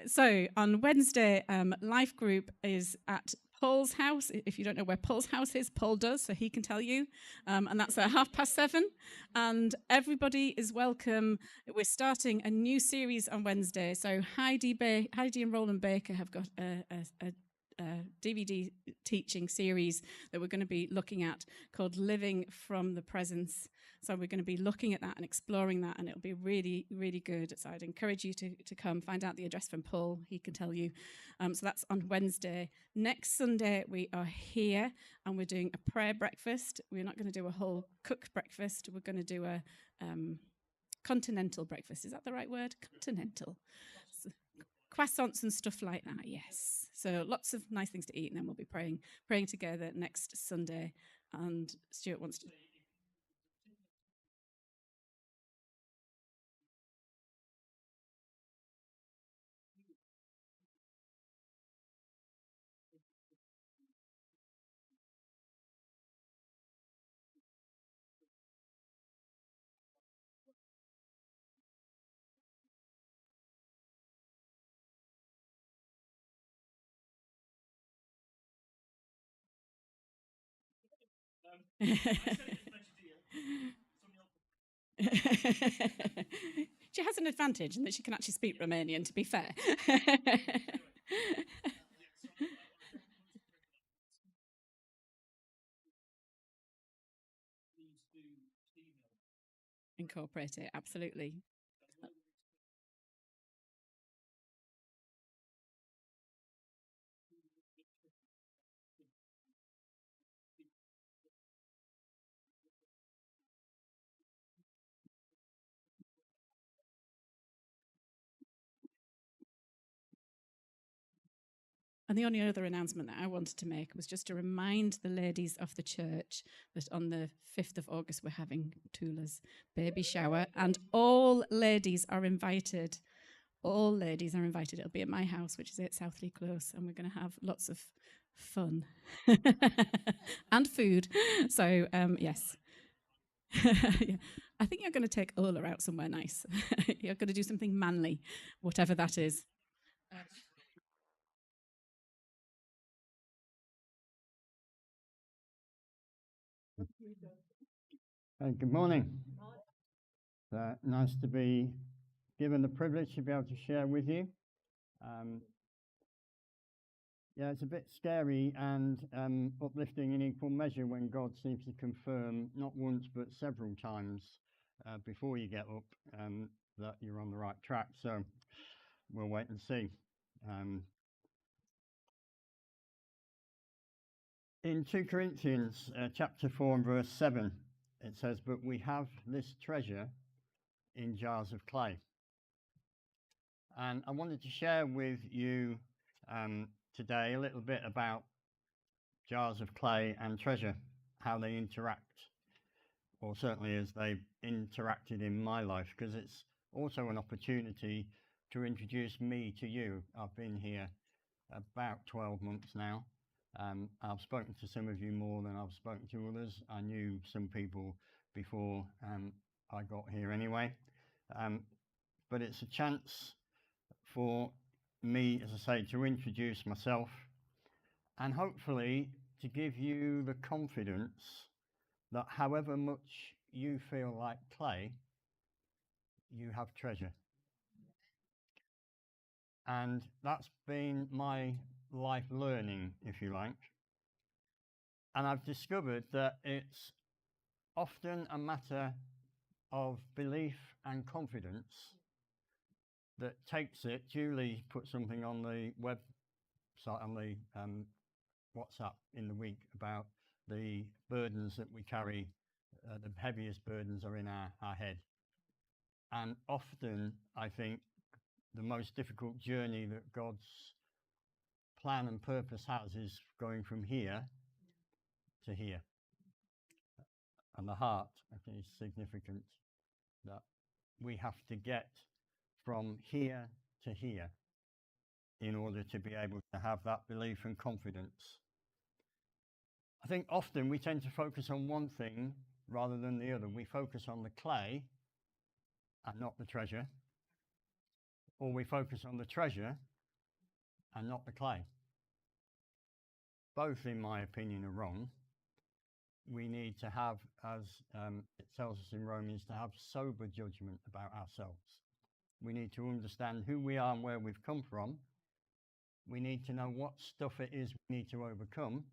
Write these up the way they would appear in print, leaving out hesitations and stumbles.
So on Wednesday, Life Group is at Paul's house. If you don't know where Paul's house is, Paul does, so he can tell you. And that's at 7:30. And everybody is welcome. We're starting a new series on Wednesday. So Heidi and Roland Baker have got a DVD teaching series that we're going to be looking at called Living from the Presence. So we're going to be looking at that and exploring that, and it'll be really, really good. So I'd encourage you to come, find out the address from Paul. He can tell you. So that's on Wednesday. Next Sunday, we are here, and we're doing a prayer breakfast. We're not going to do a whole cooked breakfast. We're going to do a continental breakfast. Is that the right word? Continental. So, croissants and stuff like that, yes. So lots of nice things to eat, and then we'll be praying together next Sunday. And Stuart wants to... She has an advantage in that she can actually speak Romanian, to be fair. Incorporate it, absolutely. And the only other announcement that I wanted to make was just to remind the ladies of the church that on the 5th of August we're having Tula's baby shower, and all ladies are invited. All ladies are invited. It'll be at my house, which is at Southley Close, and we're going to have lots of fun and food. So, yes. Yeah. I think you're going to take Ola out somewhere nice. You're going to do something manly, whatever that is. Good morning. Nice to be given the privilege to be able to share with you. Yeah, it's a bit scary and uplifting in equal measure when God seems to confirm not once but several times before you get up that you're on the right track. So we'll wait and see. In 2 Corinthians chapter 4 and verse 7, it says, "But we have this treasure in jars of clay." And I wanted to share with you today a little bit about jars of clay and treasure, how they interact, or certainly as they've interacted in my life, because it's also an opportunity to introduce me to you. I've been here about 12 months now. I've spoken to some of you more than I've spoken to others. I knew some people before I got here anyway. But it's a chance for me, as I say, to introduce myself and hopefully to give you the confidence that however much you feel like clay, you have treasure. And that's been my life learning, if you like. And I've discovered that it's often a matter of belief and confidence that takes it. Julie put something on the website, on the WhatsApp in the week about the burdens that we carry. The heaviest burdens are in our head. And often, I think, the most difficult journey that God's plan and purpose has is going from here to here. And the heart, I think, is significant, that we have to get from here to here in order to be able to have that belief and confidence. I think often we tend to focus on one thing rather than the other. We focus on the clay and not the treasure. or we focus on the treasure and not the clay. Both, in my opinion, are wrong. We need to have, as it tells us in Romans, to have sober judgment about ourselves. We need to understand who we are and where we've come from. We need to know what stuff it is we need to overcome,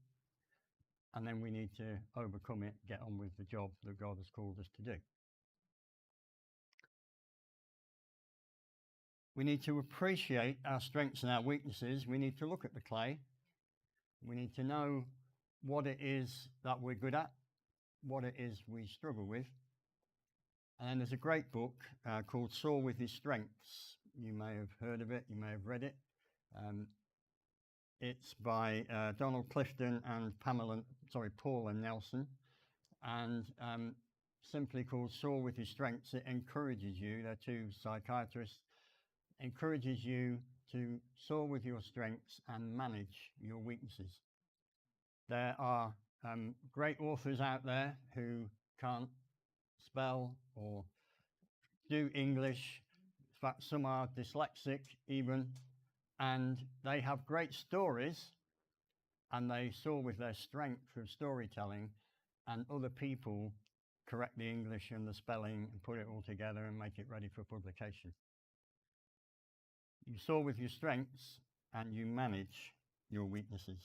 and then we need to overcome it, get on with the job that God has called us to do. We need to appreciate our strengths and our weaknesses. We need to look at the clay. We need to know what it is that we're good at, what it is we struggle with. And there's a great book called Soar with His Strengths. You may have heard of it, you may have read it. It's by Donald Clifton and Paul and Nelson, and simply called Soar with His Strengths. It encourages you, they're two psychiatrists, encourages you to soar with your strengths and manage your weaknesses. There are great authors out there who can't spell or do English. In fact, some are dyslexic even, and they have great stories, and they soar with their strength of storytelling, and other people correct the English and the spelling and put it all together and make it ready for publication. You soar with your strengths and you manage your weaknesses.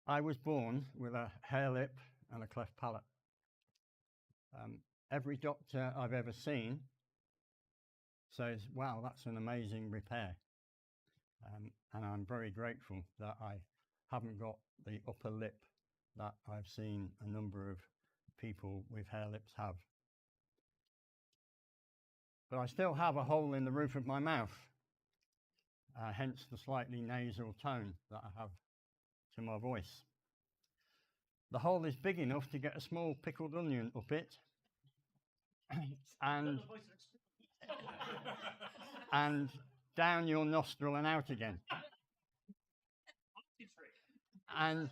I was born with a hare lip and a cleft palate. Every doctor I've ever seen says, wow, that's an amazing repair. And I'm very grateful that I haven't got the upper lip that I've seen a number of people with hare lips have. But I still have a hole in the roof of my mouth, hence the slightly nasal tone that I have to my voice. The hole is big enough to get a small pickled onion up it, and down your nostril and out again. And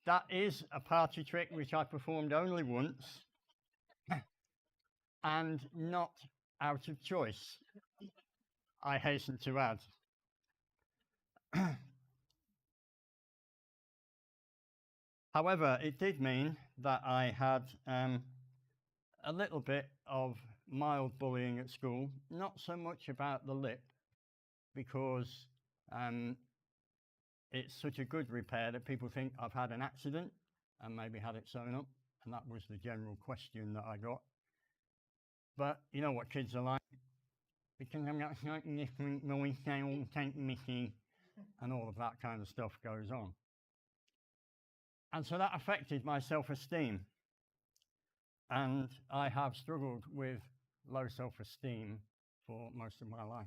that is a party trick which I performed only once, and not out of choice, I hasten to add. However, it did mean that I had a little bit of mild bullying at school, not so much about the lip, because it's such a good repair that people think I've had an accident and maybe had it sewn up, and that was the general question that I got. But you know what kids are like, because I've got slightly different voice, they all take Mickey, and all of that kind of stuff goes on. And so that affected my self-esteem, and I have struggled with low self-esteem for most of my life.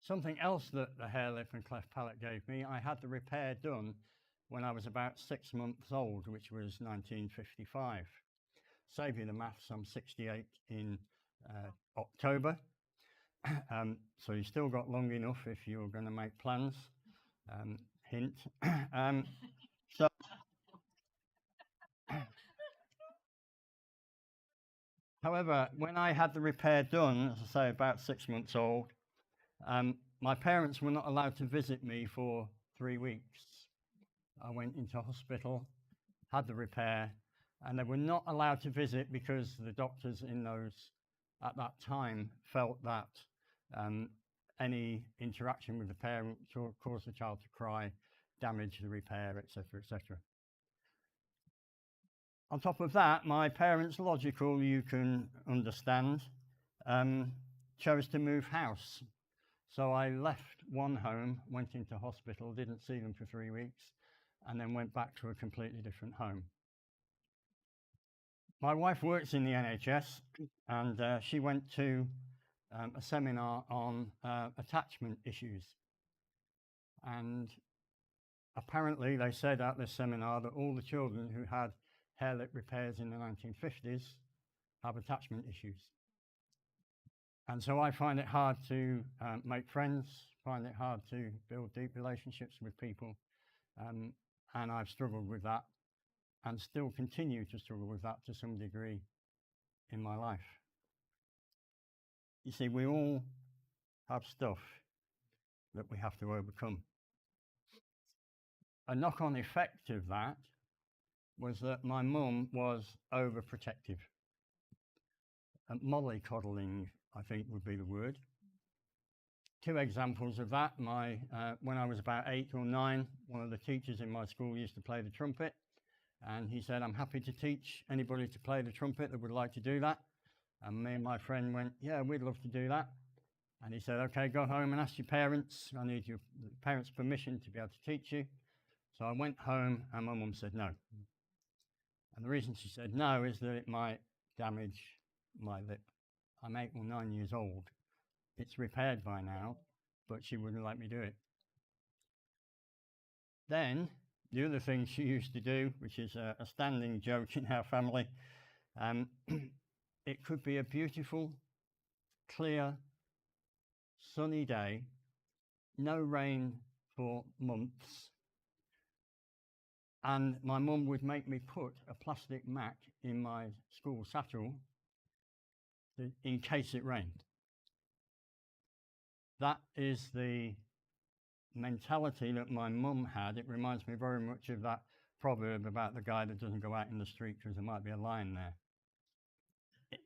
Something else that the hare lip and cleft palate gave me, I had the repair done when I was about 6 months old, which was 1955. Save you the maths, I'm 68 in October. So you've still got long enough if you're going to make plans. Hint. However, when I had the repair done, as I say, about 6 months old, my parents were not allowed to visit me for 3 weeks. I went into hospital, had the repair, and they were not allowed to visit because the doctors at that time felt that any interaction with the parent caused the child to cry, damage the repair, etc., etc. On top of that, my parents, logical, you can understand, chose to move house. So I left one home, went into hospital, didn't see them for 3 weeks, and then went back to a completely different home. My wife works in the NHS, and she went to a seminar on attachment issues. And apparently they said at this seminar that all the children who had hare lip repairs in the 1950s have attachment issues. And so I find it hard to make friends, find it hard to build deep relationships with people, and I've struggled with that and still continue to struggle with that to some degree in my life. You see, we all have stuff that we have to overcome. A knock-on effect of that was that my mum was overprotective. Mollycoddling, I think would be the word. Two examples of that. When I was about 8 or 9, one of the teachers in my school used to play the trumpet, and he said, "I'm happy to teach anybody to play the trumpet that would like to do that." And me and my friend went, "Yeah, we'd love to do that." And he said, "Okay, go home and ask your parents. I need your parents' permission to be able to teach you." So I went home, and my mum said no. And the reason she said no is that it might damage my lip. I'm 8 or 9 years old. It's repaired by now, but she wouldn't let me do it. Then, the other thing she used to do, which is a standing joke in our family, it could be a beautiful, clear, sunny day, no rain for months, and my mum would make me put a plastic mat in my school satchel in case it rained. That is the mentality that my mum had. It reminds me very much of that proverb about the guy that doesn't go out in the street because there might be a lion there.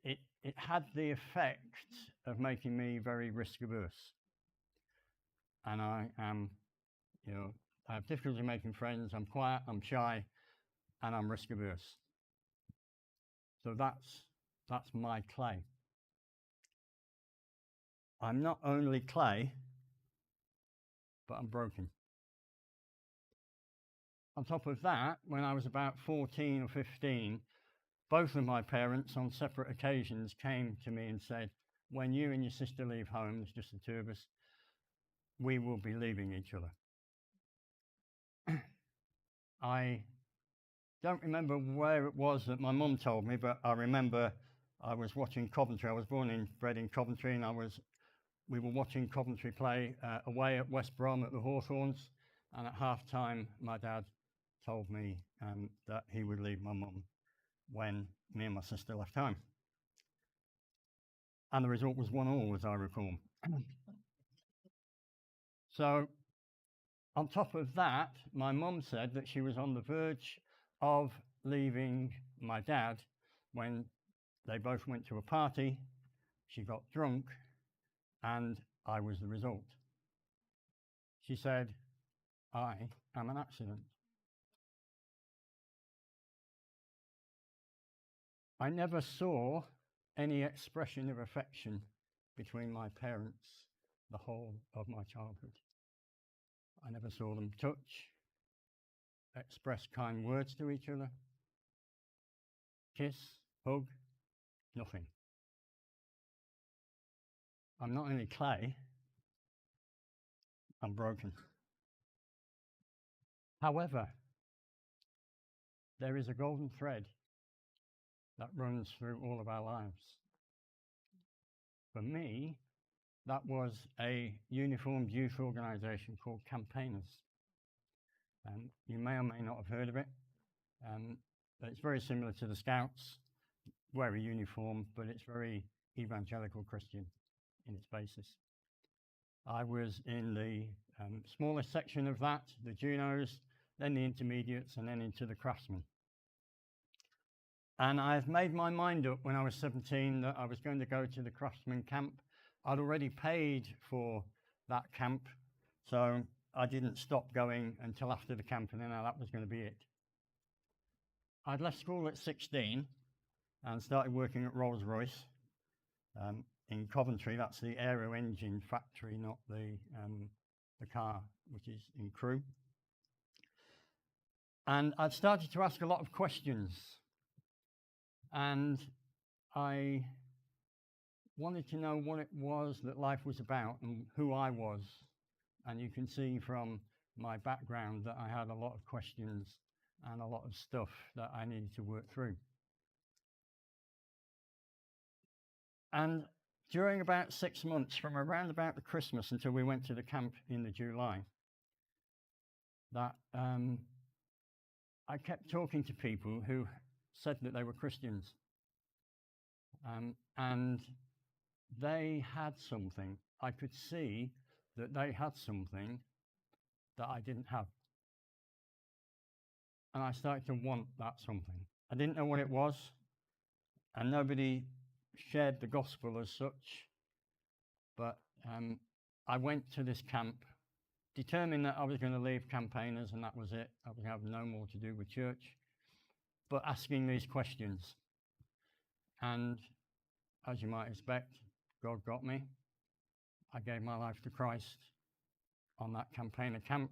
It had the effect of making me very risk averse. And I am, I have difficulty making friends. I'm quiet, I'm shy, and I'm risk averse. So that's my clay. I'm not only clay, but I'm broken. On top of that, when I was about 14 or 15, both of my parents on separate occasions came to me and said, "When you and your sister leave home, there's just the two of us, we will be leaving each other." I don't remember where it was that my mum told me, but I remember I was watching Coventry. I was born and bred in Coventry, and we were watching Coventry play away at West Brom at the Hawthorns, and at half time my dad told me that he would leave my mum when me and my sister left home. And the result was 1-1, as I recall. So on top of that, my mum said that she was on the verge of leaving my dad when they both went to a party. She got drunk, and I was the result. She said, "I am an accident." I never saw any expression of affection between my parents the whole of my childhood. I never saw them touch, express kind words to each other, kiss, hug, nothing. I'm not only clay, I'm broken. However, there is a golden thread that runs through all of our lives. For me, that was a uniformed youth organisation called Campaigners. You may or may not have heard of it. It's very similar to the Scouts, wear a uniform, but it's very evangelical Christian in its basis. I was in the smallest section of that, the Junos, then the intermediates, and then into the craftsmen. And I've made my mind up when I was 17 that I was going to go to the craftsman camp. I'd already paid for that camp, so I didn't stop going until after the camp, and then that was going to be it. I'd left school at 16 and started working at Rolls-Royce in Coventry. That's the aero engine factory, not the car, which is in Crewe. And I'd started to ask a lot of questions, and I wanted to know what it was that life was about and who I was. And you can see from my background that I had a lot of questions and a lot of stuff that I needed to work through. And during about 6 months, from around about the Christmas until we went to the camp in the July, that I kept talking to people who said that they were Christians. And they had something. I could see that they had something that I didn't have. And I started to want that something. I didn't know what it was, and nobody shared the gospel as such. But I went to this camp, determined that I was going to leave campaigners, and that was it. I was going to have no more to do with church, but asking these questions. And as you might expect, God got me. I gave my life to Christ on that campaigner camp,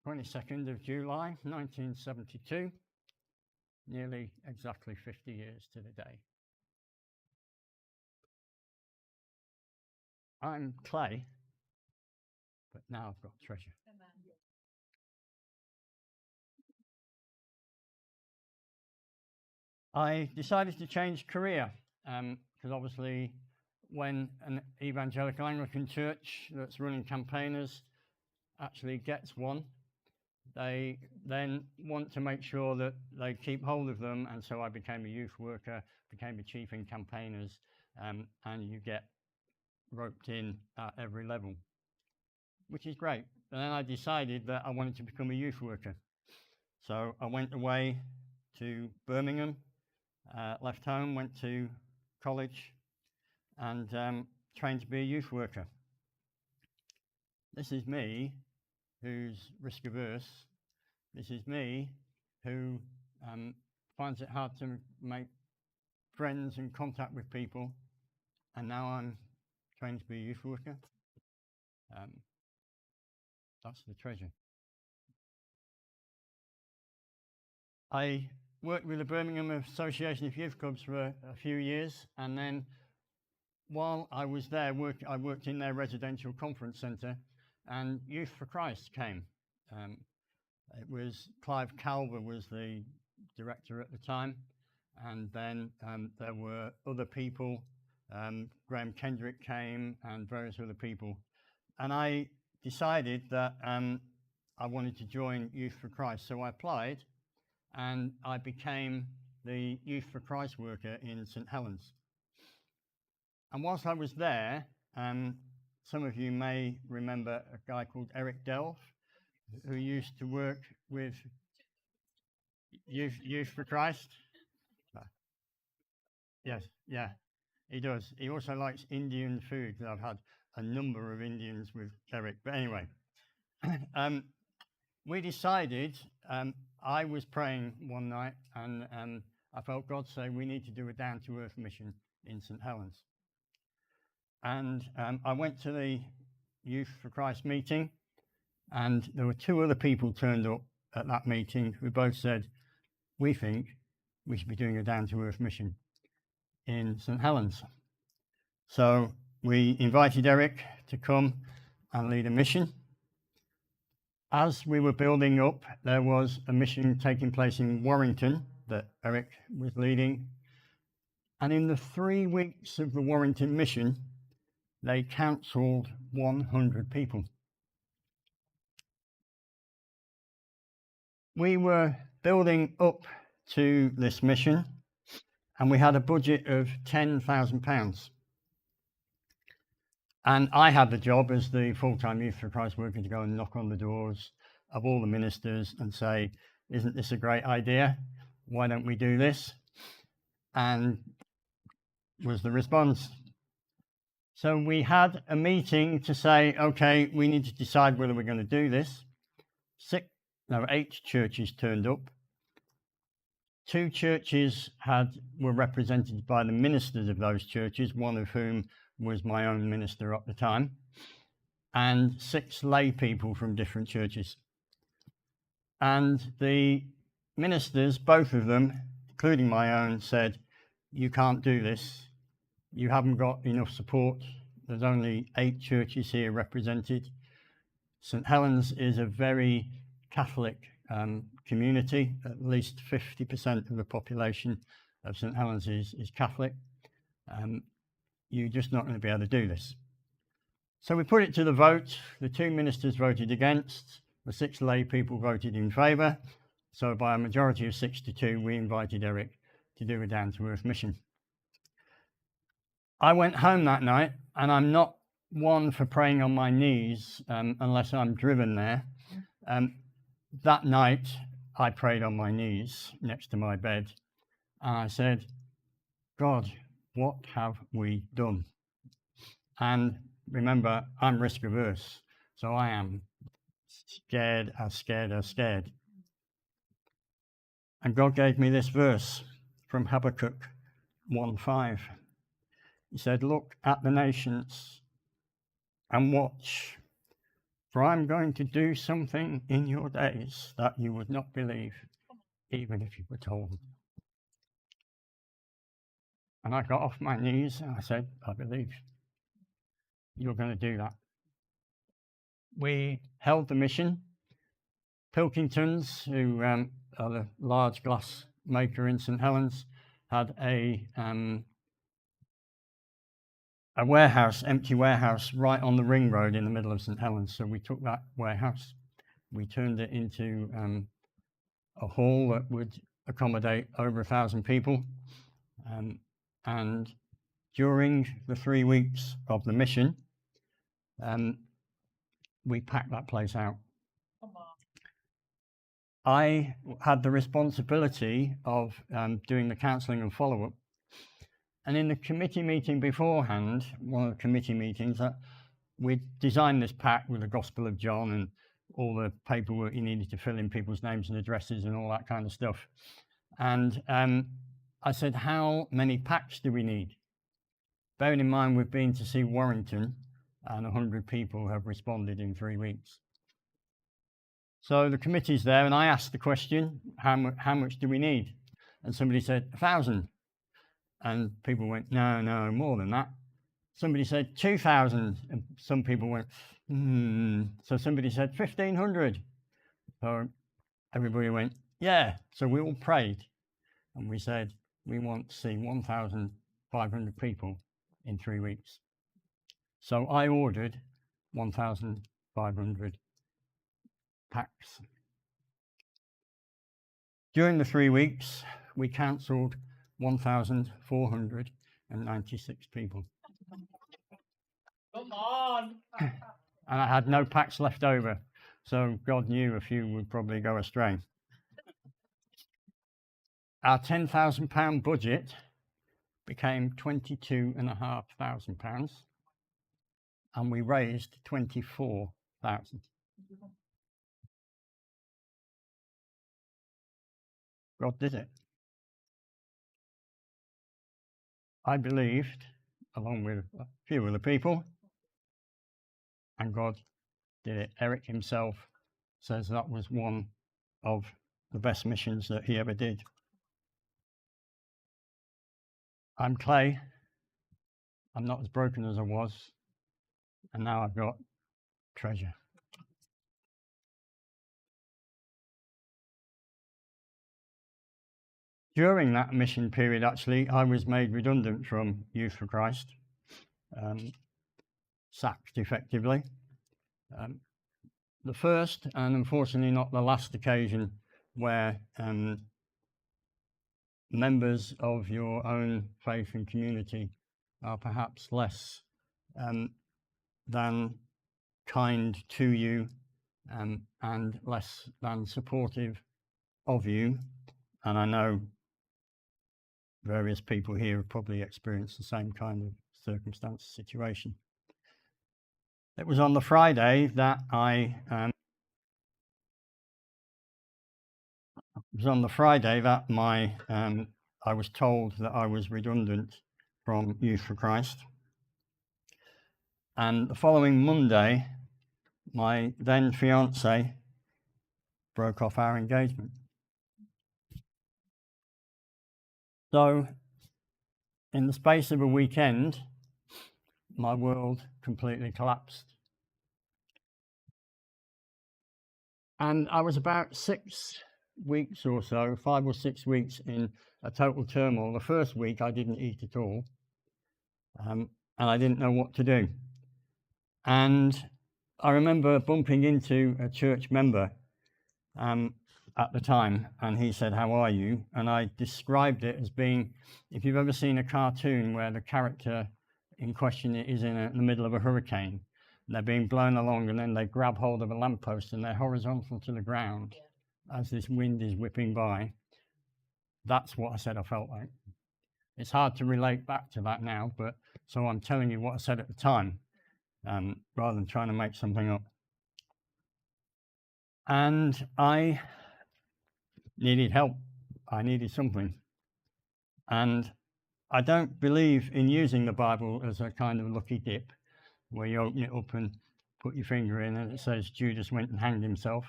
22nd of July, 1972, nearly exactly 50 years to the day. I'm clay, but now I've got treasure. I decided to change career because obviously when an evangelical Anglican church that's running campaigners actually gets one, they then want to make sure that they keep hold of them, and so I became a youth worker, became a chief in campaigners, and you get roped in at every level, which is great. And then I decided that I wanted to become a youth worker. So I went away to Birmingham, left home, went to college, and trained to be a youth worker. This is me, who's risk averse. This is me, who finds it hard to make friends and contact with people, and now I'm trained to be a youth worker. That's the treasure. I worked with the Birmingham Association of Youth Clubs for a few years, and then while I was there, I worked in their residential conference centre, and Youth for Christ came. It was Clive Calver was the director at the time, and then there were other people. Graham Kendrick came, and various other people, and I decided that I wanted to join Youth for Christ, so I applied, and I became the Youth for Christ worker in St Helens. And whilst I was there, some of you may remember a guy called Eric Delve, who used to work with Youth for Christ. Yes, yeah, he does. He also likes Indian food. I've had a number of Indians with Eric. But anyway, we decided, I was praying one night, and I felt God say we need to do a down-to-earth mission in St Helens. And I went to the Youth for Christ meeting, and there were two other people turned up at that meeting who both said, we think we should be doing a down-to-earth mission in St Helens. So we invited Eric to come and lead a mission. As we were building up, there was a mission taking place in Warrington that Eric was leading. And in the 3 weeks of the Warrington mission, they counselled 100 people. We were building up to this mission, and we had a budget of £10,000. And I had the job as the full-time Youth for Christ worker to go and knock on the doors of all the ministers and say, isn't this a great idea? Why don't we do this? And was the response. So we had a meeting to say, okay, we need to decide whether we're going to do this. 8 churches turned up. 2 churches were represented by the ministers of those churches, one of whom was my own minister at the time, and 6 lay people from different churches. And the ministers, both of them, including my own, said, you can't do this. You haven't got enough support. There's only 8 churches here represented. St Helens is a very Catholic community. At least 50% of the population of St Helens is Catholic. You're just not going to be able to do this. So we put it to the vote. The 2 ministers voted against. The 6 lay people voted in favour. So by a majority of 6 to 2, we invited Eric to do a down-to-earth mission. I went home that night, and I'm not one for praying on my knees unless I'm driven there. That night, I prayed on my knees next to my bed, and I said, God, what have we done? And remember, I'm risk averse, so I am scared. And God gave me this verse from Habakkuk 1:5. He said, look at the nations and watch, for I'm going to do something in your days that you would not believe, even if you were told. And I got off my knees and I said, I believe you're going to do that. We held the mission. Pilkingtons, who are the large glass maker in St Helens, had a warehouse, empty warehouse, right on the ring road in the middle of St Helens. So we took that warehouse, we turned it into a hall that would accommodate over 1,000 people. And during the 3 weeks of the mission, we packed that place out. I had the responsibility of doing the counselling and follow-up. And in the committee meeting beforehand, one of the committee meetings, we designed this pack with the Gospel of John and all the paperwork you needed to fill in people's names and addresses and all that kind of stuff. And I said, how many packs do we need? Bearing in mind we've been to see Warrington and 100 people have responded in 3 weeks. So the committee's there, and I asked the question, how much do we need? And somebody said, 1,000. And people went, no, more than that. Somebody said 2,000, and some people went, So somebody said 1,500. So everybody went, yeah. So we all prayed, and we said, we want to see 1,500 people in 3 weeks. So I ordered 1,500 packs. During the 3 weeks, we counselled 1,496 people. Come on! And I had no packs left over, so God knew a few would probably go astray. Our £10,000 budget became £22,500, and we raised 24,000. God did it. I believed, along with a few other people, and God did it. Eric himself says that was one of the best missions that he ever did. I'm clay. I'm not as broken as I was, and now I've got treasure. During that mission period, actually, I was made redundant from Youth for Christ, sacked effectively. The first, and unfortunately not the last occasion, where members of your own faith and community are perhaps less than kind to you and less than supportive of you. And I know various people here have probably experienced the same kind of circumstance, situation. It was on the Friday that I was told that I was redundant from Youth for Christ. And the following Monday, my then fiance broke off our engagement. So, in the space of a weekend, my world completely collapsed. And I was about 6 weeks or so, 5 or 6 weeks in a total turmoil. The first week I didn't eat at all, and I didn't know what to do. And I remember bumping into a church member at the time, and he said, "How are you?" And I described it as being, if you've ever seen a cartoon where the character in question is in the middle of a hurricane. They're being blown along, and then they grab hold of a lamppost and they're horizontal to the ground as this wind is whipping by. That's what I said I felt like. It's hard to relate back to that now, but so I'm telling you what I said at the time, rather than trying to make something up. And I needed help. I needed something. And I don't believe in using the Bible as a kind of lucky dip, where you open it up and put your finger in and it says Judas went and hanged himself.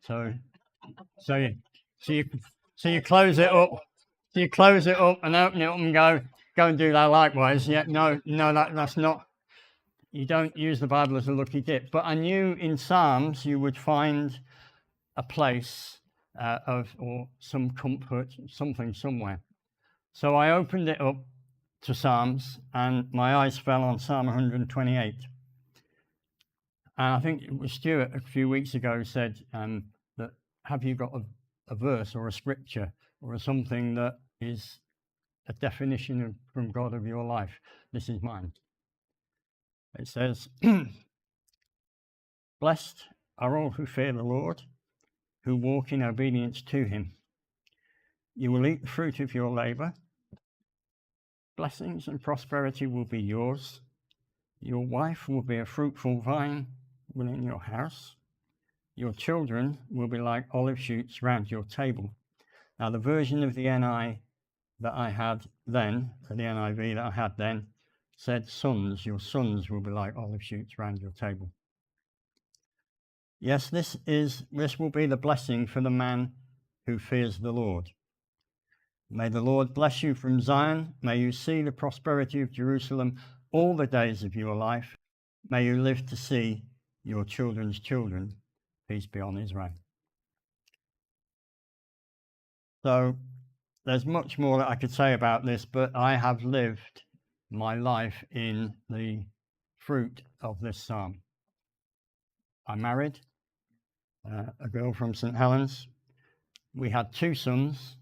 So you close it up. So you close it up and open it up and go and do that likewise. Yeah, no, that's not. You don't use the Bible as a lucky dip. But I knew in Psalms you would find a place or some comfort, something somewhere. So I opened it up to Psalms, and my eyes fell on Psalm 128. And I think it was Stuart a few weeks ago said that have you got a verse or a scripture or something that is a definition from God of your life? This is mine. It says, blessed are all who fear the Lord, who walk in obedience to him. You will eat the fruit of your labor. Blessings and prosperity will be yours. Your wife will be a fruitful vine within your house. Your children will be like olive shoots round your table. Now, the version of the NI that I had then, the NIV that I had then, said sons. Your sons will be like olive shoots round your table. Yes, this will be the blessing for the man who fears the Lord. May the Lord bless you from Zion. May you see the prosperity of Jerusalem all the days of your life. May you live to see your children's children. Peace be on Israel. So there's much more that I could say about this, but I have lived my life in the fruit of this psalm. I married a girl from St. Helens. We had 2 sons.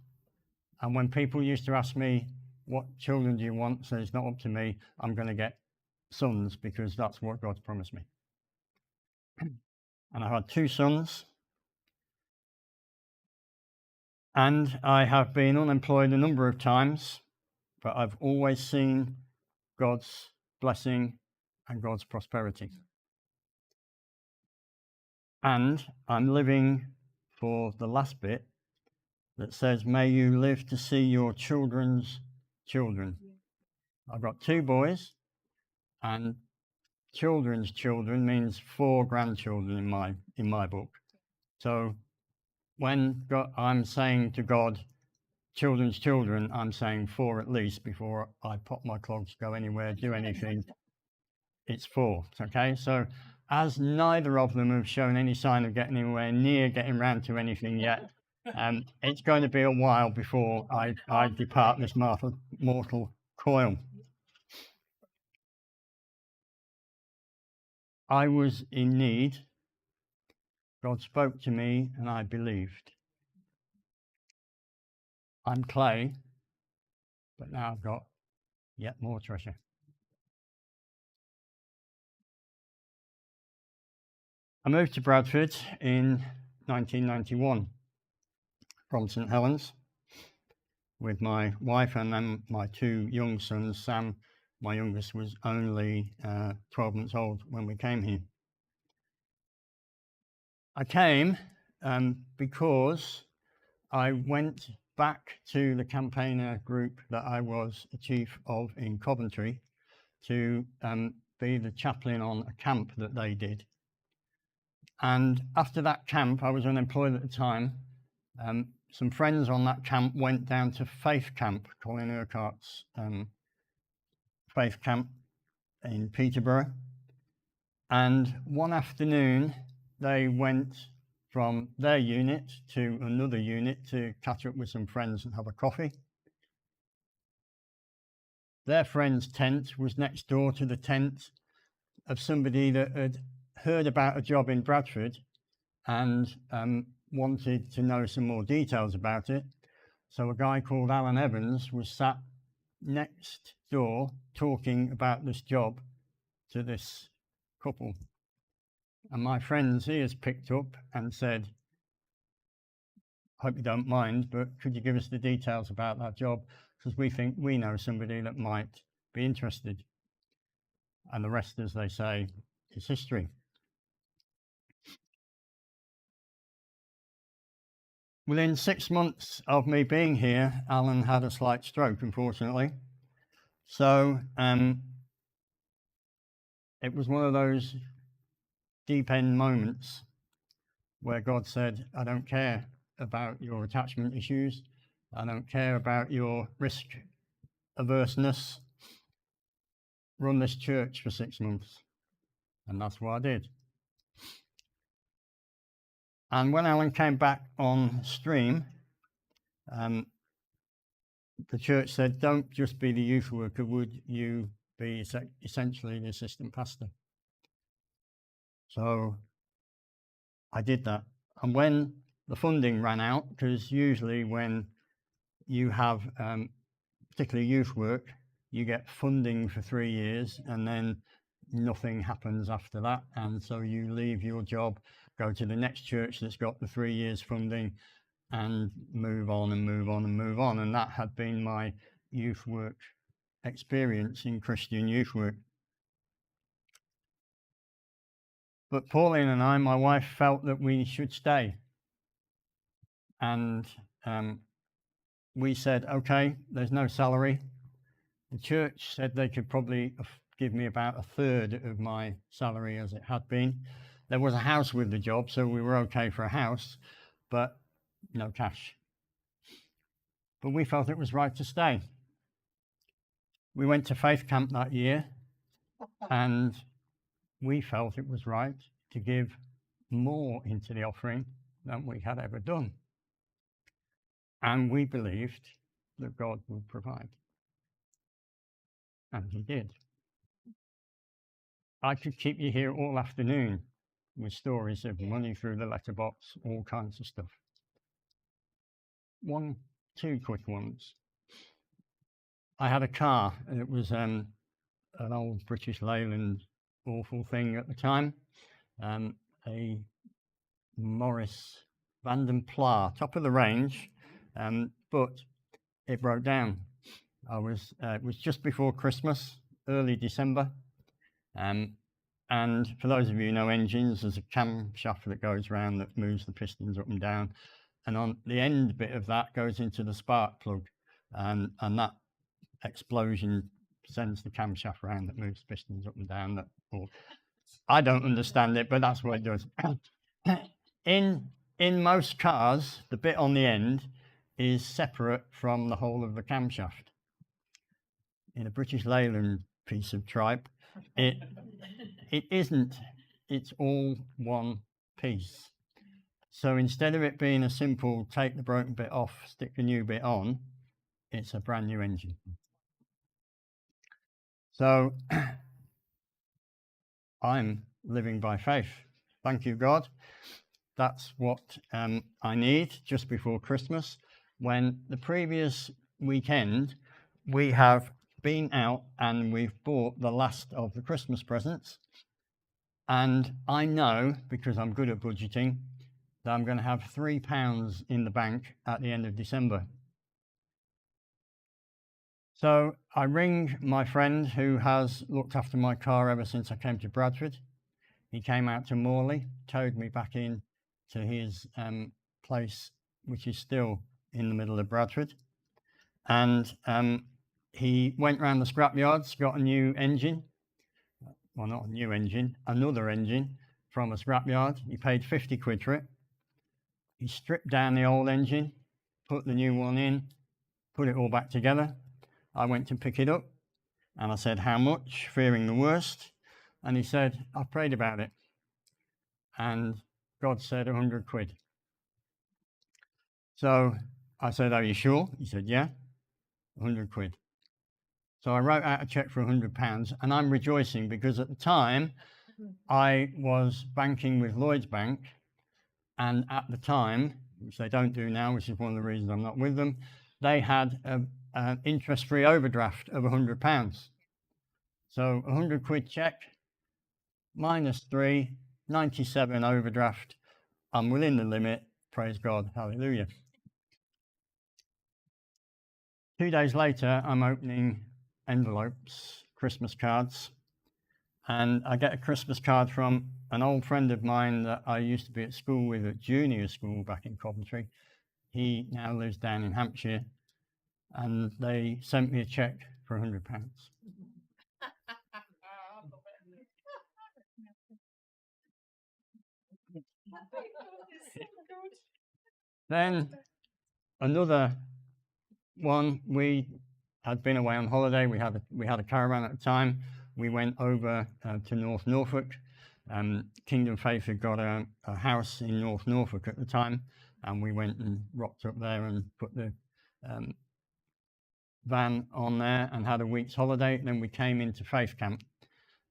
And when people used to ask me, what children do you want? So it's not up to me. I'm going to get sons because that's what God's promised me. And I had 2 sons. And I have been unemployed a number of times, but I've always seen God's blessing and God's prosperity. And I'm living for the last bit that says, may you live to see your children's children. I've got 2 boys, and children's children means 4 grandchildren in my book. So when I'm saying to God, children's children, I'm saying 4 at least before I pop my clogs, go anywhere, do anything. It's 4, okay? So as neither of them have shown any sign of getting anywhere near getting round to anything yet, it's going to be a while before I depart this mortal coil. I was in need. God spoke to me and I believed. I'm clay, but now I've got yet more treasure. I moved to Bradford in 1991 from St. Helens with my wife and then my 2 young sons. Sam, my youngest, was only 12 months old when we came here. I came because I went back to the campaigner group that I was a chief of in Coventry to be the chaplain on a camp that they did. And after that camp, I was unemployed at the time. Some friends on that camp went down to Faith Camp, Colin Urquhart's Faith Camp in Peterborough. And one afternoon, they went from their unit to another unit to catch up with some friends and have a coffee. Their friend's tent was next door to the tent of somebody that had heard about a job in Bradford and wanted to know some more details about it. So a guy called Alan Evans was sat next door talking about this job to this couple. And my friend's ears picked up and said, hope you don't mind, but could you give us the details about that job? Because we think we know somebody that might be interested. And the rest, as they say, is history. Within 6 months of me being here, Alan had a slight stroke, unfortunately. So it was one of those deep end moments where God said, I don't care about your attachment issues. I don't care about your risk averseness. Run this church for 6 months. And that's what I did. And when Alan came back on stream, the church said, don't just be the youth worker, would you be essentially the assistant pastor? So I did that. And when the funding ran out, because usually when you have particularly youth work, you get funding for 3 years and then nothing happens after that. And so you leave your job, go to the next church that's got the 3 years funding and move on and move on and move on. And that had been my youth work experience in Christian youth work. But Pauline and I, my wife, felt that we should stay. And we said, okay, there's no salary. The church said they could probably give me about a third of my salary as it had been. There was a house with the job, so we were okay for a house, but no cash. But we felt it was right to stay. We went to Faith Camp that year, and we felt it was right to give more into the offering than we had ever done. And we believed that God would provide. And he did. I could keep you here all afternoon with stories of money through the letterbox, all kinds of stuff. Two quick ones. I had a car, and it was an old British Leyland awful thing at the time, a Morris Van Pla, top of the range, but it broke down. It was just before Christmas, early December, and for those of you who know engines, there's a camshaft that goes around that moves the pistons up and down, and on the end bit of that goes into the spark plug, and that explosion sends the camshaft around that moves the pistons up and down. I don't understand it, but that's what it does. In most cars, the bit on the end is separate from the whole of the camshaft. In a British Leyland piece of tripe, it isn't. It's all one piece. So instead of it being a simple take the broken bit off, stick the new bit on, it's a brand new engine. So I'm living by faith. Thank you, God. That's what I need just before Christmas. When the previous weekend, we have been out and we've bought the last of the Christmas presents. And I know, because I'm good at budgeting, that I'm going to have £3 in the bank at the end of December. So I ring my friend who has looked after my car ever since I came to Bradford. He came out to Morley, towed me back in to his place, which is still in the middle of Bradford. And he went round the scrapyards, got a new engine. Well, not a new engine, another engine from a scrapyard. He paid 50 quid for it. He stripped down the old engine, put the new one in, put it all back together. I went to pick it up and I said, how much? Fearing the worst. And he said, I've prayed about it. And God said 100 quid. So I said, are you sure? He said, yeah, 100 quid. So I wrote out a cheque for £100 and I'm rejoicing because at the time I was banking with Lloyds Bank, and at the time, which they don't do now, which is one of the reasons I'm not with them, they had an interest-free overdraft of £100. So 100 quid check, minus 3, 97 overdraft. I'm within the limit, praise God, hallelujah. 2 days later, I'm opening envelopes, Christmas cards, and I get a Christmas card from an old friend of mine that I used to be at school with at junior school back in Coventry. He now lives down in Hampshire, and they sent me a cheque for £100. Then another one, we had been away on holiday. We had a caravan at the time. We went over to North Norfolk. Kingdom Faith had got a house in North Norfolk at the time, and we went and rocked up there and put the van on there and had a week's holiday. Then we came into Faith Camp,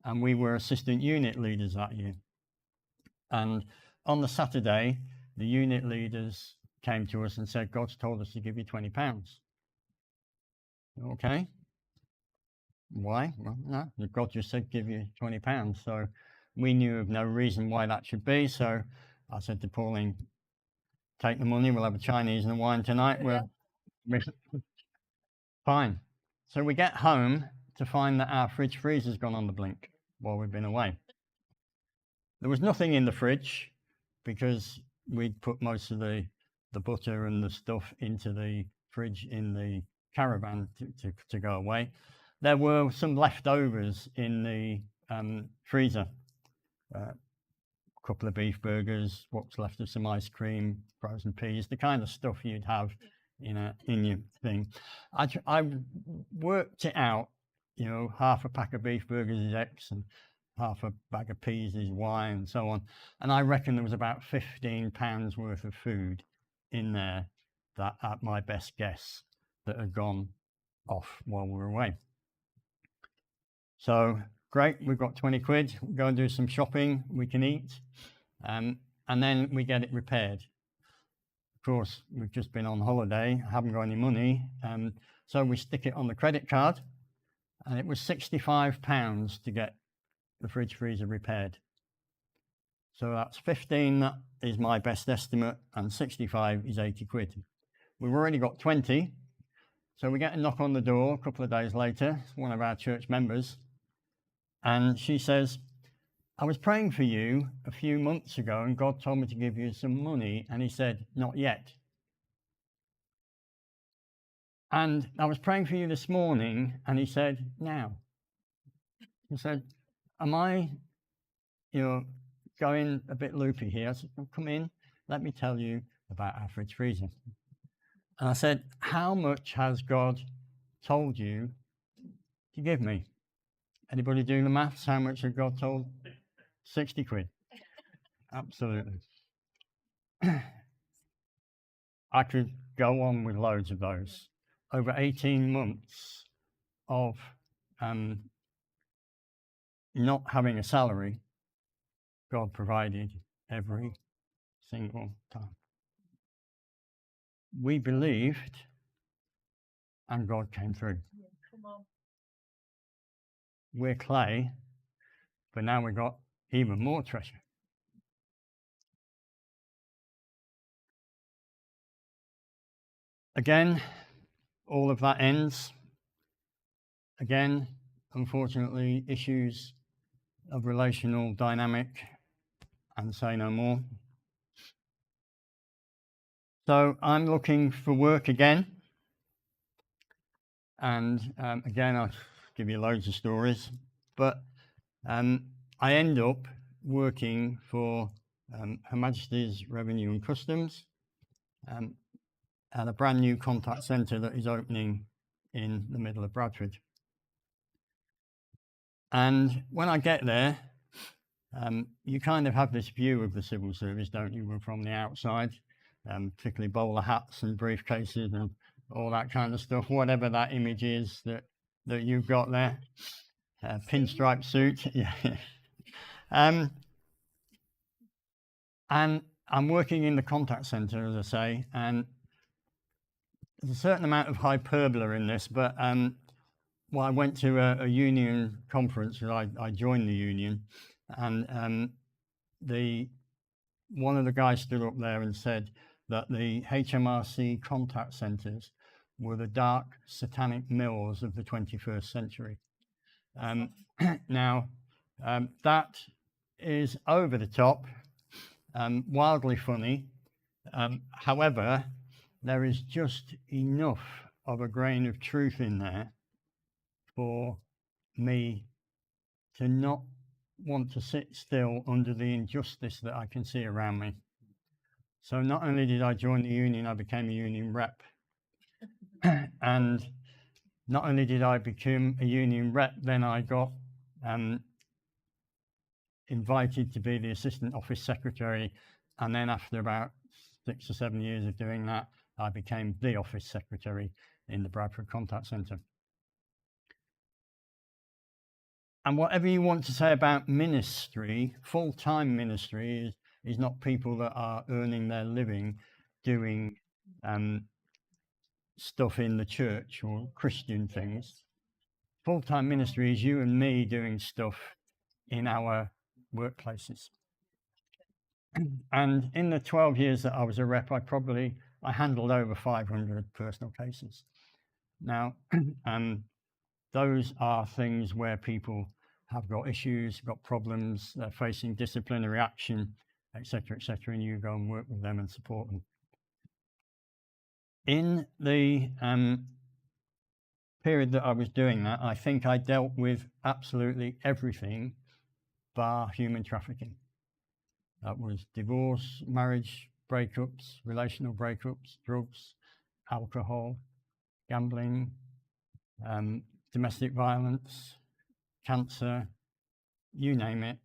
and we were assistant unit leaders that year. And on the Saturday, the unit leaders came to us and said, God's told us to give you £20. Okay. Why? Well, no, God just said give you £20. So we knew of no reason why that should be. So I said to Pauline, take the money, we'll have a Chinese and a wine tonight. We're fine. So we get home to find that our fridge freezer's gone on the blink while we've been away. There was nothing in the fridge because we'd put most of the butter and the stuff into the fridge in the caravan to go away. There were some leftovers in the freezer, a couple of beef burgers, what's left of some ice cream, frozen peas, the kind of stuff you'd have in your thing. I worked it out, half a pack of beef burgers is X and half a bag of peas is Y and so on. And I reckon there was about £15 worth of food in there that, at my best guess, that had gone off while we were away. So great, we've got 20 quid, we'll go and do some shopping, we can eat, and then we get it repaired. Of course, we've just been on holiday, haven't got any money, so we stick it on the credit card, and it was £65 to get the fridge freezer repaired. So that's 15, that is my best estimate, and 65 is 80 quid. We've already got 20, so we get a knock on the door a couple of days later, it's one of our church members, and she says, I was praying for you a few months ago and God told me to give you some money, and he said, not yet. And I was praying for you this morning and he said, now. He said, am I, going a bit loopy here? I said, oh, come in, let me tell you about our fridge freezer. And I said, how much has God told you to give me? Anybody doing the maths? How much has God told? 60 quid. Absolutely. I could go on with loads of those. Over 18 months of not having a salary, God provided every single time. We believed, and God came through. Yeah, come on. We're clay, but now we've got even more treasure. Again, all of that ends. Again, unfortunately, issues of relational dynamic, and say no more. So I'm looking for work again. And again, I'll give you loads of stories. But I end up working for Her Majesty's Revenue and Customs at a brand new contact centre that is opening in the middle of Bradford. And when I get there, you kind of have this view of the civil service, don't you, from the outside, particularly bowler hats and briefcases and all that kind of stuff, whatever that image is that you've got there. Pinstripe suit. Yeah. And I'm working in the contact centre, as I say, and there's a certain amount of hyperbole in this, but I went to a union conference, and I joined the union, and one of the guys stood up there and said that the HMRC contact centres were the dark satanic mills of the 21st century. Now, that is over the top, wildly funny. However, there is just enough of a grain of truth in there for me to not want to sit still under the injustice that I can see around me. So not only did I join the union, I became a union rep. And not only did I become a union rep, then I got invited to be the assistant office secretary. And then after about 6 or 7 years of doing that, I became the office secretary in the Bradford Contact Centre. And whatever you want to say about ministry, full-time ministry is not people that are earning their living doing stuff in the church or Christian things. Full-time ministry is you and me doing stuff in our workplaces. And in the 12 years that I was a rep, I handled over 500 personal cases. Now, those are things where people have got issues, got problems, they're facing disciplinary action, etc., and you go and work with them and support them. In the period that I was doing that, I think I dealt with absolutely everything bar human trafficking. That was divorce, marriage breakups, relational breakups, drugs, alcohol, gambling, domestic violence, cancer, you name it.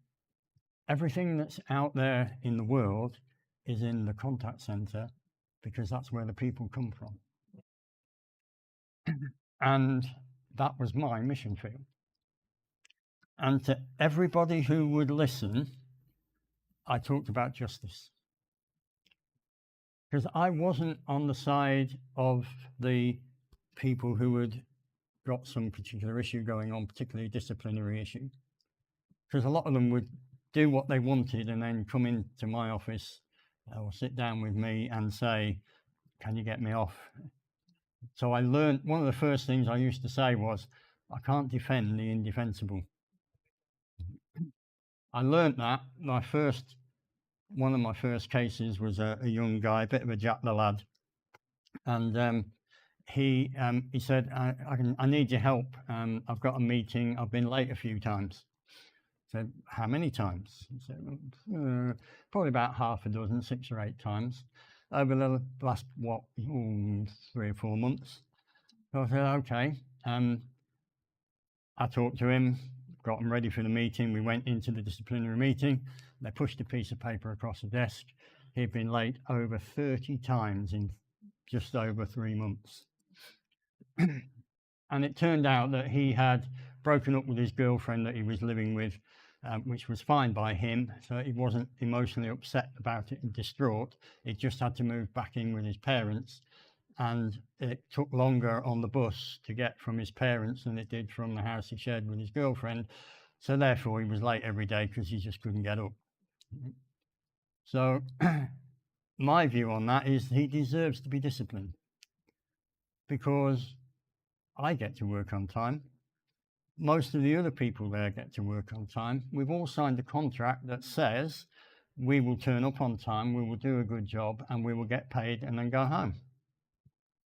Everything that's out there in the world is in the contact centre because that's where the people come from. And that was my mission field. And to everybody who would listen, I talked about justice. Because I wasn't on the side of the people who had got some particular issue going on, particularly a disciplinary issue. Because a lot of them would do what they wanted and then come into my office or sit down with me and say, can you get me off? So I learned, one of the first things I used to say was, I can't defend the indefensible. I learned that. One of my first cases was a young guy, a bit of a jack the lad. And he said, I need your help. I've got a meeting. I've been late a few times. I said, how many times? He said, probably about half a dozen, 6 or 8 times over the last, 3 or 4 months. So I said, okay. I talked to him, got him ready for the meeting. We went into the disciplinary meeting. They pushed a piece of paper across the desk. He'd been late over 30 times in just over 3 months. And it turned out that he had broken up with his girlfriend that he was living with, which was fine by him. So he wasn't emotionally upset about it and distraught. He just had to move back in with his parents. And it took longer on the bus to get from his parents than it did from the house he shared with his girlfriend. So therefore he was late every day because he just couldn't get up. So my view on that is he deserves to be disciplined because I get to work on time. Most of the other people there get to work on time. We've all signed a contract that says we will turn up on time, we will do a good job, and we will get paid and then go home.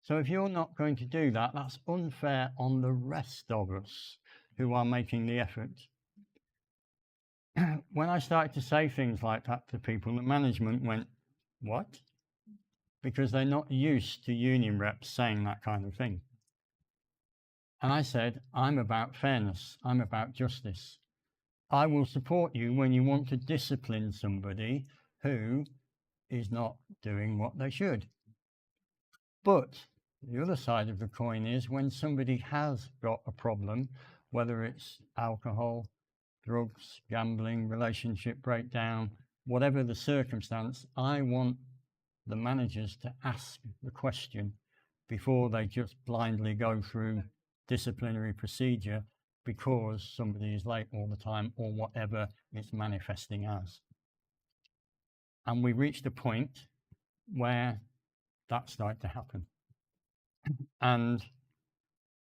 So if you're not going to do that, that's unfair on the rest of us who are making the effort. When I started to say things like that to people, the management went, what? Because they're not used to union reps saying that kind of thing. And I said, I'm about fairness. I'm about justice. I will support you when you want to discipline somebody who is not doing what they should. But the other side of the coin is when somebody has got a problem, whether it's alcohol, drugs, gambling, relationship breakdown, whatever the circumstance, I want the managers to ask the question, before they just blindly go through disciplinary procedure because somebody is late all the time or whatever it's manifesting as. And we reached a point where that started to happen. And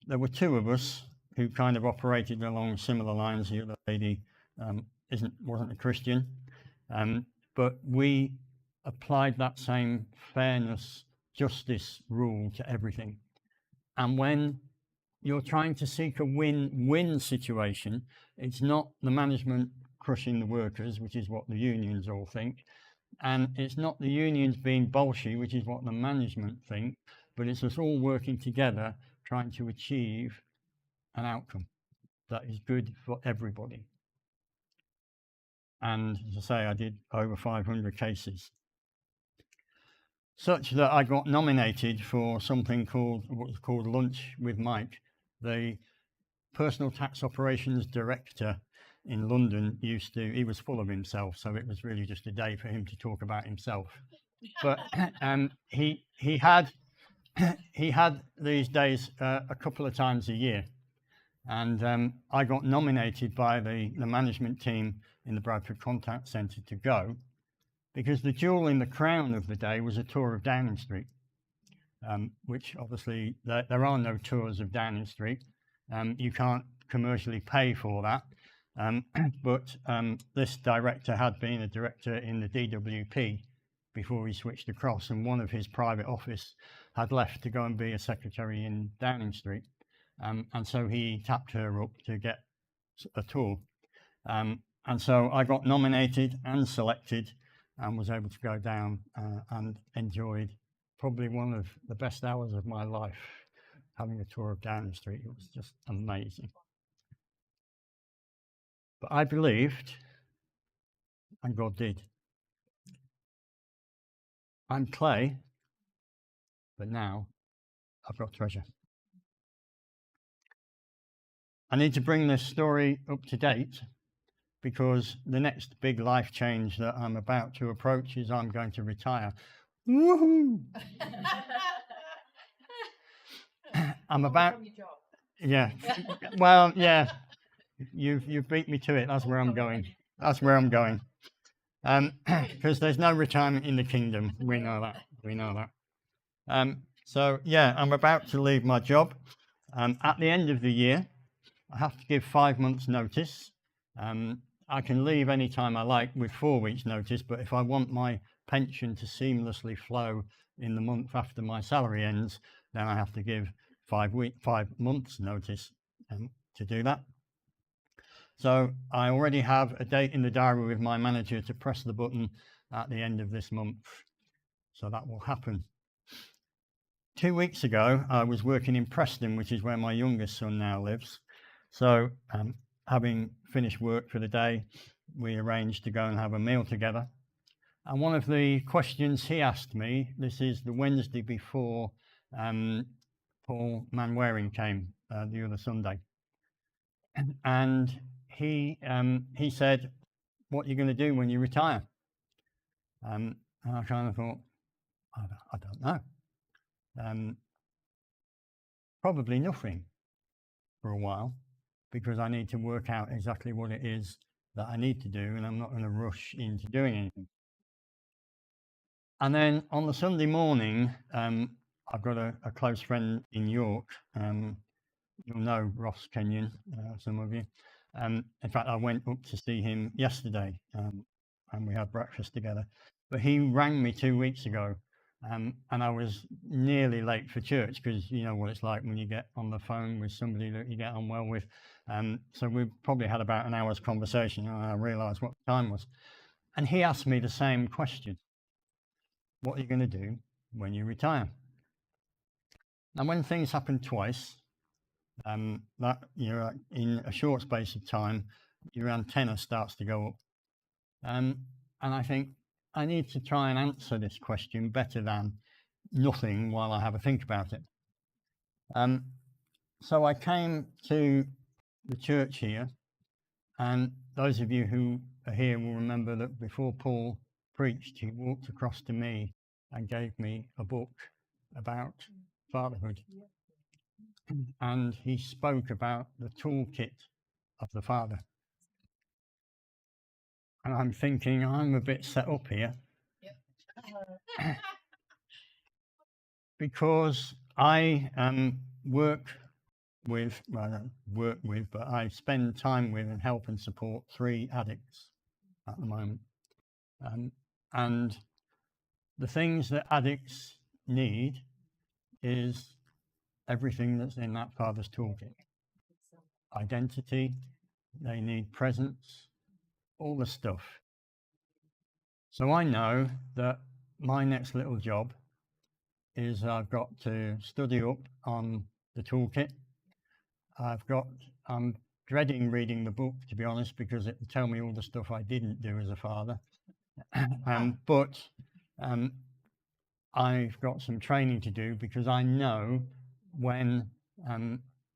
there were two of us who kind of operated along similar lines. The other lady wasn't a Christian, but we applied that same fairness, justice rule to everything. And when you're trying to seek a win-win situation, it's not the management crushing the workers, which is what the unions all think, and it's not the unions being bolshy, which is what the management think, but it's us all working together trying to achieve an outcome that is good for everybody. And as I say, I did over 500 cases, such that I got nominated for something called Lunch with Mike. The personal tax operations director in London he was full of himself, so it was really just a day for him to talk about himself. But he had these days a couple of times a year. And I got nominated by the management team in the Bradford Contact Centre to go, because the jewel in the crown of the day was a tour of Downing Street, which obviously there are no tours of Downing Street. You can't commercially pay for that. But this director had been a director in the DWP before he switched across, and one of his private office had left to go and be a secretary in Downing Street. And so he tapped her up to get a tour. And so I got nominated and selected and was able to go down and enjoyed probably one of the best hours of my life, having a tour of Downing Street. It was just amazing. But I believed, and God did. I'm clay, but now I've got treasure. I need to bring this story up to date because the next big life change that I'm about to approach is I'm going to retire. Woohoo! I'm about, yeah, well, yeah, you've beat me to it. That's where I'm going. That's where I'm going. Because there's no retirement in the kingdom. We know that. We know that. So yeah, I'm about to leave my job. At the end of the year, I have to give 5 months' notice. I can leave any time I like with 4 weeks' notice, but if I want my pension to seamlessly flow in the month after my salary ends, then I have to give 5 months' notice to do that. So I already have a date in the diary with my manager to press the button at the end of this month. So that will happen. 2 weeks ago, I was working in Preston, which is where my youngest son now lives. So having finished work for the day, we arranged to go and have a meal together. And one of the questions he asked me, this is the Wednesday before Paul Manwaring came the other Sunday. And he said, "What are you going to do when you retire?" And I kind of thought, I don't know. Probably nothing for a while, because I need to work out exactly what it is that I need to do, and I'm not going to rush into doing anything. And then on the Sunday morning, I've got a close friend in York. You'll know Ross Kenyon, some of you. In fact, I went up to see him yesterday, and we had breakfast together. But he rang me 2 weeks ago, and I was nearly late for church, because you know what it's like when you get on the phone with somebody that you get on well with. So we probably had about an hour's conversation, and I realised what the time was. And he asked me the same question: what are you going to do when you retire? And when things happen twice, that in a short space of time, your antenna starts to go up. And I think I need to try and answer this question better than nothing while I have a think about it. So I came to the church here, and those of you who are here will remember that before Paul preached, he walked across to me and gave me a book about fatherhood. And he spoke about the toolkit of the father. And I'm thinking, I'm a bit set up here. Because I work with, well, I don't work with, but I spend time with and help and support 3 addicts at the moment. And the things that addicts need is everything that's in that father's toolkit. Identity, they need presence, all the stuff. So I know that my next little job is I've got to study up on the toolkit. I'm dreading reading the book, to be honest, because it will tell me all the stuff I didn't do as a father. But I've got some training to do, because I know when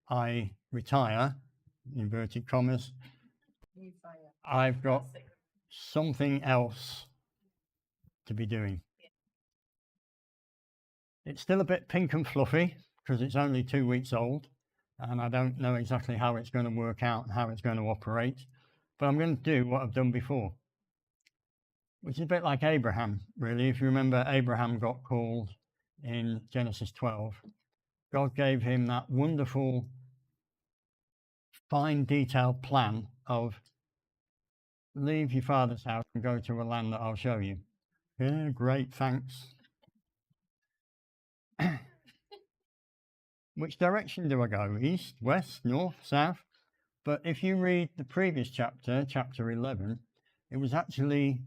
I retire, inverted commas, I've got something else to be doing. It's still a bit pink and fluffy because it's only 2 weeks old, and I don't know exactly how it's going to work out and how it's going to operate, but I'm going to do what I've done before, which is a bit like Abraham, really. If you remember, Abraham got called in Genesis 12. God gave him that wonderful, fine, detailed plan of leave your father's house and go to a land that I'll show you. Yeah, great, thanks. Which direction do I go? East, west, north, south? But if you read the previous chapter, chapter 11, it was actually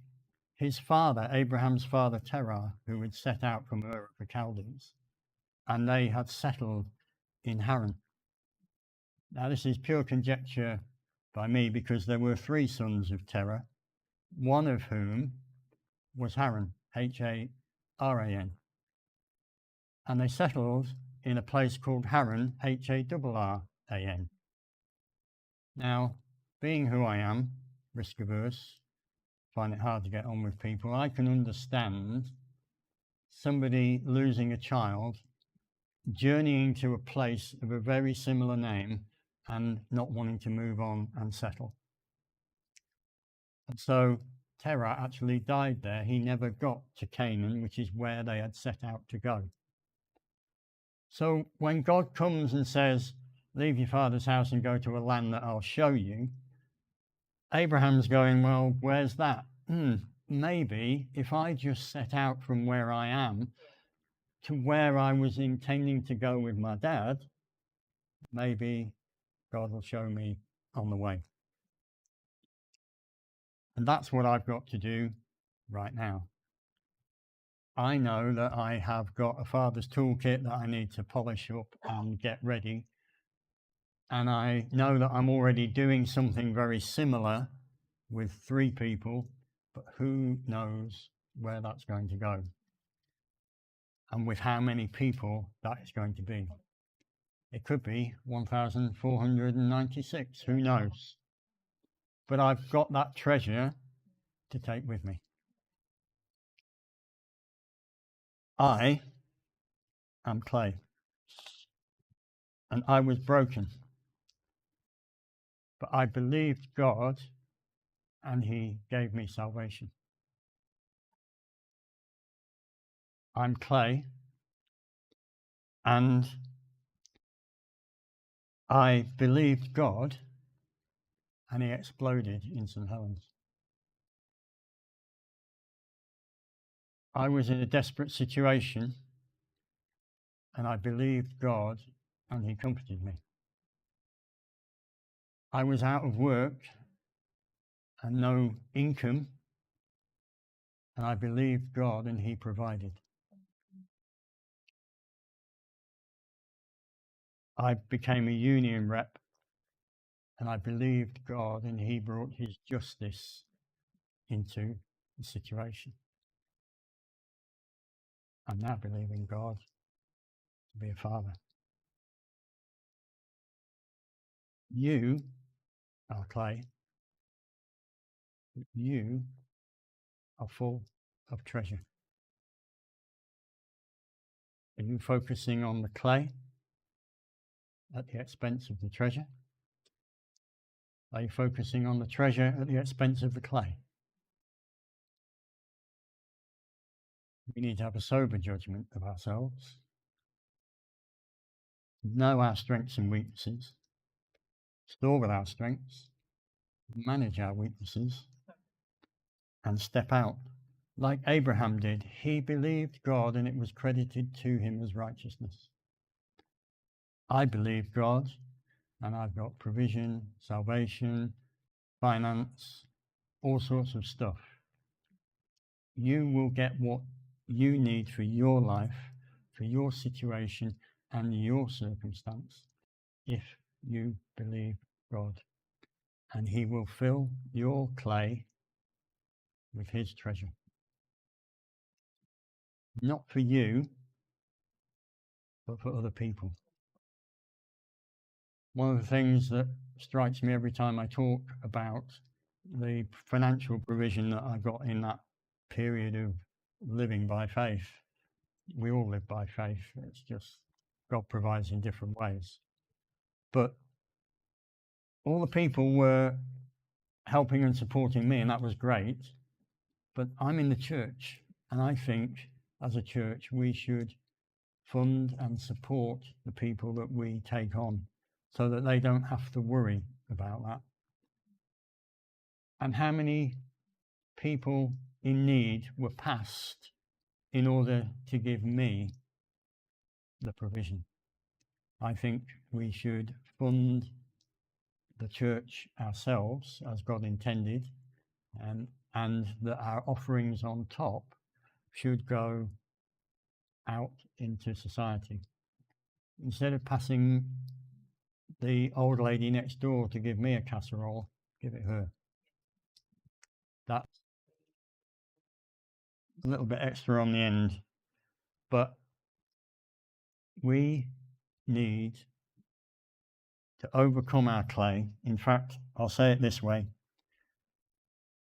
his father, Abraham's father Terah, who had set out from Ur of the Chaldees, and they had settled in Haran. Now, this is pure conjecture by me, because there were 3 sons of Terah, one of whom was Haran, Haran. And they settled in a place called Haran, Harran. Now, being who I am, risk averse, find it hard to get on with people, I can understand somebody losing a child, journeying to a place of a very similar name and not wanting to move on and settle. And so Terah actually died there. He never got to Canaan, which is where they had set out to go. So when God comes and says, leave your father's house and go to a land that I'll show you, Abraham's going, well, where's that? Maybe if I just set out from where I am to where I was intending to go with my dad, maybe God will show me on the way. And that's what I've got to do right now. I know that I have got a father's toolkit that I need to polish up and get ready. And I know that I'm already doing something very similar with 3 people, but who knows where that's going to go and with how many people that is going to be. It could be 1,496, who knows? But I've got that treasure to take with me. I am clay, and I was broken, but I believed God, and he gave me salvation. I'm clay, and I believed God, and he exploded in St. Helens. I was in a desperate situation, and I believed God, and he comforted me. I was out of work and no income, and I believed God, and he provided. I became a union rep, and I believed God, and he brought his justice into the situation. I'm now believing God to be a father. You are clay. You are full of treasure. Are you focusing on the clay at the expense of the treasure? Are you focusing on the treasure at the expense of the clay? We need to have a sober judgment of ourselves, know our strengths and weaknesses, store with our strengths, manage our weaknesses, and step out. Like Abraham did, he believed God and it was credited to him as righteousness. I believe God and I've got provision, salvation, finance, all sorts of stuff. You will get what you need for your life, for your situation and your circumstance if you believe God. And he will fill your clay with his treasure. Not for you, but for other people. One of the things that strikes me every time I talk about the financial provision that I got in that period of living by faith, we all live by faith, it's just God provides in different ways. But all the people were helping and supporting me, and that was great. But I'm in the church, and I think as a church we should fund and support the people that we take on so that they don't have to worry about that. And how many people in need were passed in order to give me the provision? I think we should fund the church ourselves as God intended, and that our offerings on top should go out into society. Instead of passing the old lady next door to give me a casserole, give it her. That's a little bit extra on the end, but we need to overcome our clay. In fact, I'll say it this way.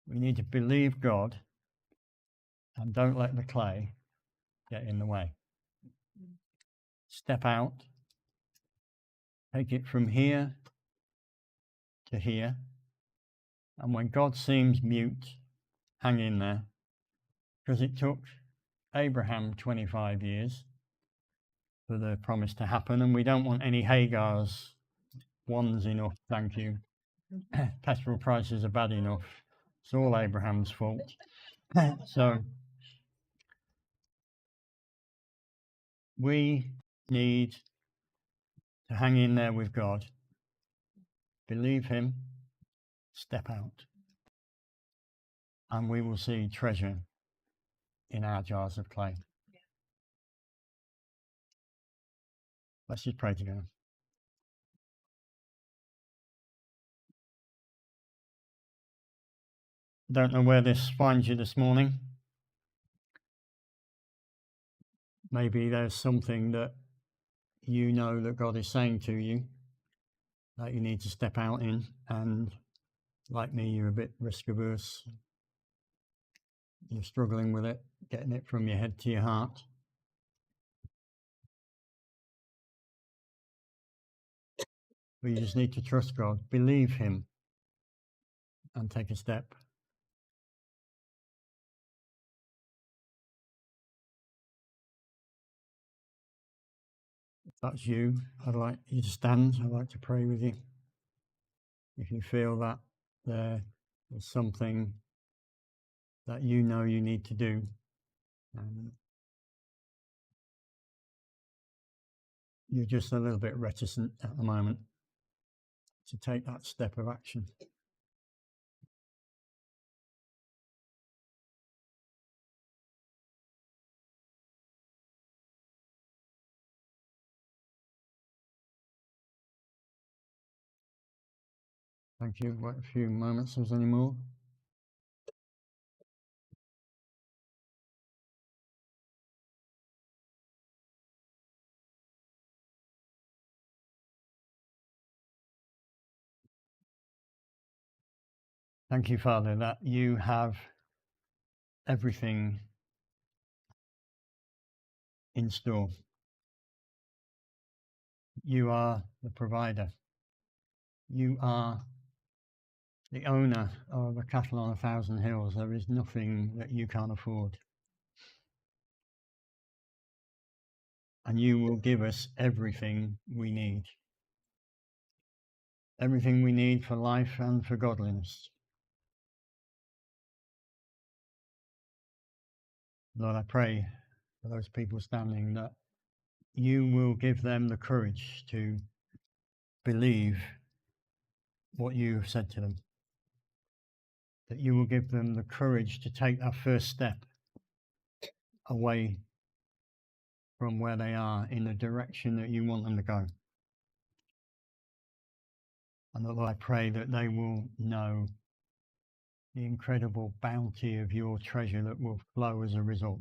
We need to believe God and don't let the clay get in the way. Step out, take it from here to here, and when God seems mute, hang in there, because it took Abraham 25 years for the promise to happen, and we don't want any Hagars. One's enough, thank you. Petrol prices are bad enough. It's all Abraham's fault. So we need to hang in there with God, believe him, step out, and we will see treasure in our jars of clay. Let's just pray together. I don't know where this finds you this morning. Maybe there's something that you know that God is saying to you that you need to step out in, and like me, you're a bit risk averse. You're struggling with it, getting it from your head to your heart. But you just need to trust God, believe him, and take a step. If that's you, I'd like you to stand. I'd like to pray with you. If you feel that there is something that you know you need to do, you're just a little bit reticent at the moment to take that step of action. Thank you. Wait a few moments. If there's any more? Thank you, Father, that you have everything in store. You are the provider. You are the owner of a cattle on 1,000 hills. There is nothing that you can't afford. And you will give us everything we need. Everything we need for life and for godliness. Lord, I pray for those people standing that you will give them the courage to believe what you have said to them. That you will give them the courage to take that first step away from where they are in the direction that you want them to go. And Lord, I pray that they will know the incredible bounty of your treasure that will flow as a result.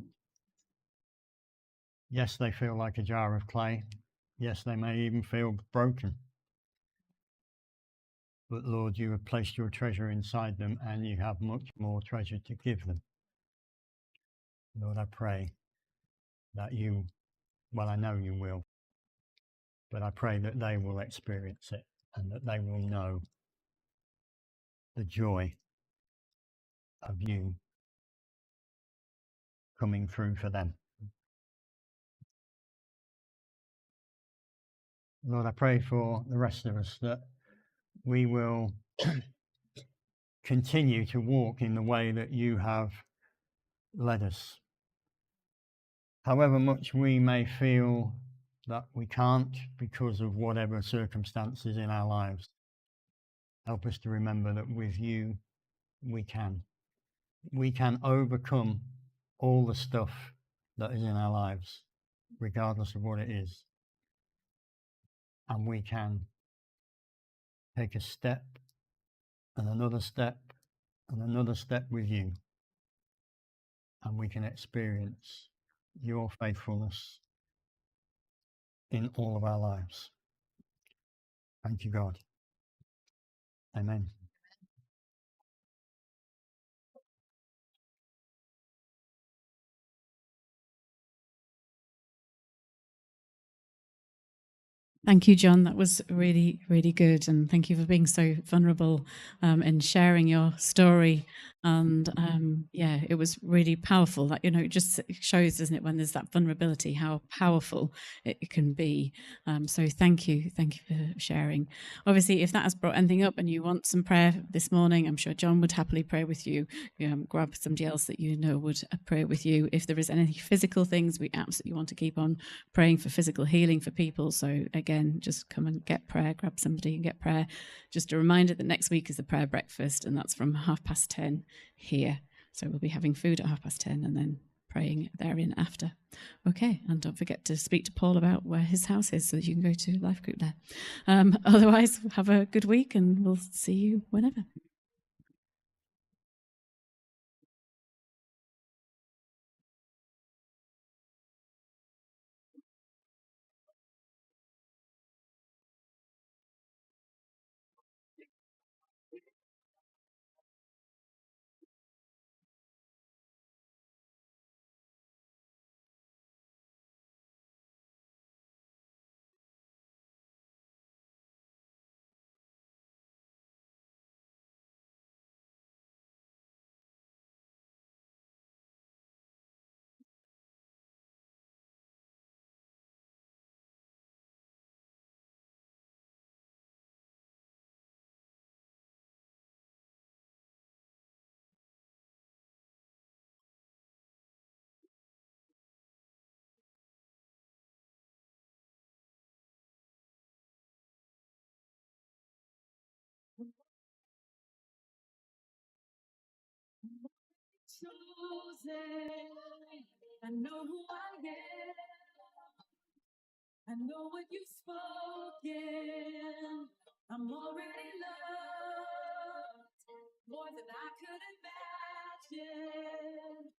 Yes, they feel like a jar of clay. Yes, they may even feel broken. But Lord, you have placed your treasure inside them and you have much more treasure to give them. Lord, I pray that you, well, I know you will, but I pray that they will experience it and that they will know the joy of you coming through for them. Lord, I pray for the rest of us that we will continue to walk in the way that you have led us. However much we may feel that we can't because of whatever circumstances in our lives, help us to remember that with you we can. We can overcome all the stuff that is in our lives, regardless of what it is. And we can take a step and another step and another step with you. And we can experience your faithfulness in all of our lives. Thank you, God. Amen. Thank you, John. That was really, really good. And thank you for being so vulnerable and sharing your story. And yeah, it was really powerful. That, it just shows, doesn't it, when there's that vulnerability, how powerful it can be. So thank you. Thank you for sharing. Obviously, if that has brought anything up and you want some prayer this morning, I'm sure John would happily pray with you. Grab somebody else that you know would pray with you. If there is any physical things, we absolutely want to keep on praying for physical healing for people. So again, just come and get prayer, grab somebody and get prayer. Just a reminder that next week is the prayer breakfast, and that's from 10:30 here. So we'll be having food at 10:30 and then praying therein after. Okay, and don't forget to speak to Paul about where his house is so that you can go to life group there. Otherwise, have a good week and we'll see you whenever. I know who I am. I know what you've spoken. I'm already loved more than I could imagine.